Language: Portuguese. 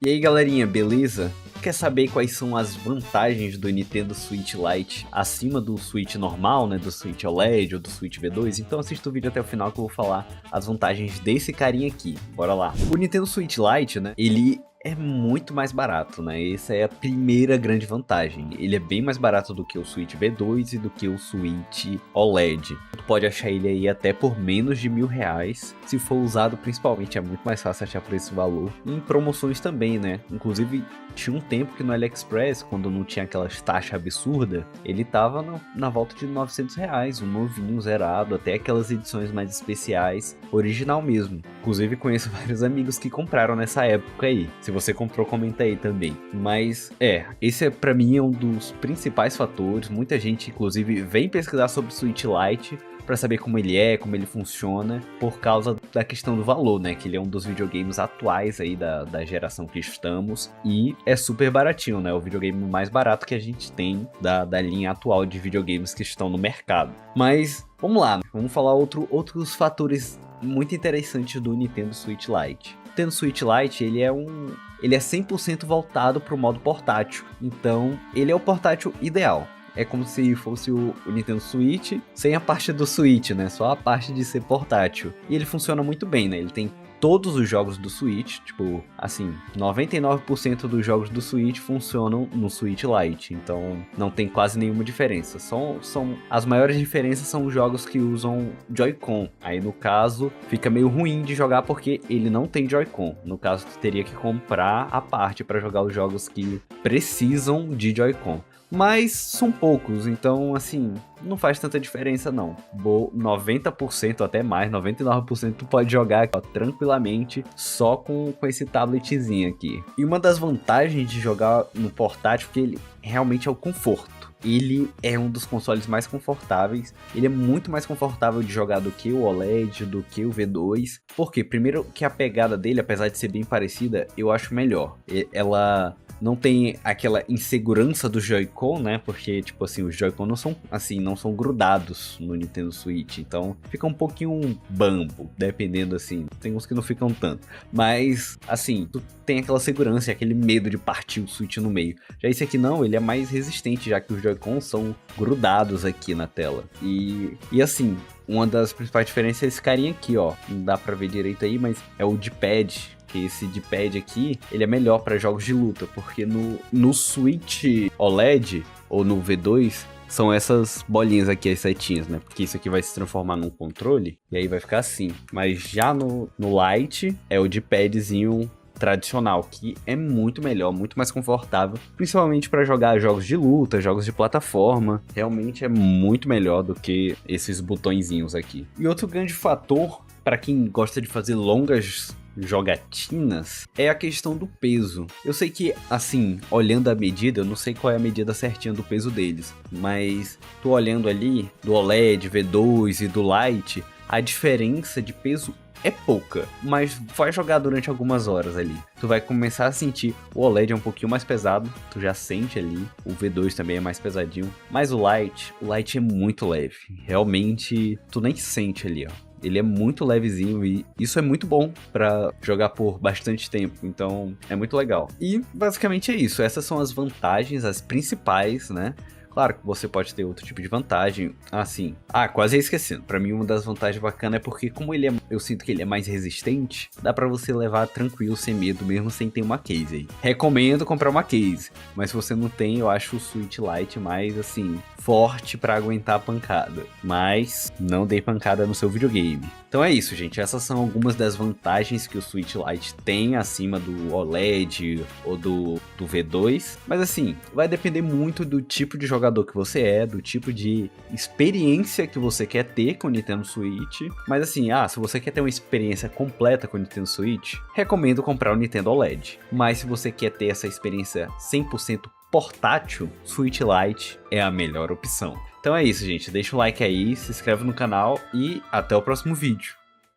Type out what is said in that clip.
E aí galerinha, beleza? Quer saber quais são as vantagens do Nintendo Switch Lite acima do Switch normal, né, do Switch OLED ou do Switch V2? Então assista o vídeo até o final que eu vou falar as vantagens desse carinha aqui, bora lá. O Nintendo Switch Lite, né, ele é muito mais barato, né, essa é a primeira grande vantagem. Ele é bem mais barato do que o Switch V2 e do que o Switch OLED. Tu pode achar ele aí até por menos de R$1.000, se for usado principalmente, é muito mais fácil achar por esse valor. E em promoções também, né, inclusive tinha um tempo que no AliExpress, quando não tinha aquelas taxas absurdas, ele tava na volta de R$900, um novinho, zerado, até aquelas edições mais especiais, original mesmo. Inclusive conheço vários amigos que compraram nessa época aí. Se você comprou, comenta aí também. Mas esse é pra mim um dos principais fatores. Muita gente inclusive vem pesquisar sobre o Switch Lite para saber como ele é, como ele funciona, por causa da questão do valor, né? Que ele é um dos videogames atuais aí da geração que estamos, e é super baratinho, né? O videogame mais barato que a gente tem da linha atual de videogames que estão no mercado. Mas, vamos lá, vamos falar outros fatores muito interessantes do Nintendo Switch Lite. O Nintendo Switch Lite, ele é 100% voltado para o modo portátil, então ele é o portátil ideal. É como se fosse o Nintendo Switch sem a parte do Switch, né? Só a parte de ser portátil. E ele funciona muito bem, né? Ele tem todos os jogos do Switch, tipo, assim, 99% dos jogos do Switch funcionam no Switch Lite, então não tem quase nenhuma diferença. As maiores diferenças são os jogos que usam Joy-Con. Aí no caso fica meio ruim de jogar porque ele não tem Joy-Con. No caso tu teria que comprar a parte para jogar os jogos que precisam de Joy-Con. Mas são poucos, então assim, não faz tanta diferença não. 90% até mais, 99% tu pode jogar ó, tranquilamente só com esse tabletzinho aqui. E uma das vantagens de jogar no portátil é que ele realmente é o conforto. Ele é um dos consoles mais confortáveis, ele é muito mais confortável de jogar do que o OLED, do que o V2. Por quê? Primeiro que a pegada dele, apesar de ser bem parecida, eu acho melhor. Ela não tem aquela insegurança do Joy-Con, né? Porque, tipo assim, os Joy-Con não são grudados no Nintendo Switch. Então, fica um pouquinho bambo, dependendo, assim. Tem uns que não ficam tanto. Mas, assim, tu tem aquela segurança e aquele medo de partir o Switch no meio. Já esse aqui não, ele é mais resistente, já que os Joy-Con são grudados aqui na tela. E assim, uma das principais diferenças é esse carinha aqui, ó. Não dá pra ver direito aí, mas é o D-pad. Que esse D-pad aqui, ele é melhor para jogos de luta, porque no Switch OLED ou no V2 são essas bolinhas aqui, as setinhas, né? Porque isso aqui vai se transformar num controle e aí vai ficar assim. Mas já no Lite é o D-padzinho tradicional, que é muito melhor, muito mais confortável, principalmente para jogar jogos de luta, jogos de plataforma. Realmente é muito melhor do que esses botõezinhos aqui. E outro grande fator para quem gosta de fazer longas jogatinas é a questão do peso. Eu sei que, assim, olhando a medida, eu não sei qual é a medida certinha do peso deles, mas tô olhando ali do OLED, V2 e do Lite, a diferença de peso é pouca, mas vai jogar durante algumas horas ali. Tu vai começar a sentir, o OLED é um pouquinho mais pesado, tu já sente ali, o V2 também é mais pesadinho, mas o Lite é muito leve, realmente tu nem sente ali, ó. Ele é muito levezinho e isso é muito bom pra jogar por bastante tempo, então é muito legal. E basicamente é isso, essas são as vantagens, as principais, né? Claro que você pode ter outro tipo de vantagem, assim. Quase ia esquecendo. Pra mim, uma das vantagens bacanas é porque, como eu sinto que ele é mais resistente, dá pra você levar tranquilo, sem medo, mesmo sem ter uma case aí. Recomendo comprar uma case, mas se você não tem, eu acho o Switch Lite mais, assim, forte pra aguentar a pancada. Mas não dê pancada no seu videogame. Então é isso, gente. Essas são algumas das vantagens que o Switch Lite tem acima do OLED ou do V2. Mas assim, vai depender muito do tipo de jogador que você é, do tipo de experiência que você quer ter com o Nintendo Switch. Mas assim, se você quer ter uma experiência completa com o Nintendo Switch, recomendo comprar o Nintendo OLED. Mas se você quer ter essa experiência 100% portátil, Switch Lite é a melhor opção. Então é isso, gente. Deixa o like aí, se inscreve no canal e até o próximo vídeo.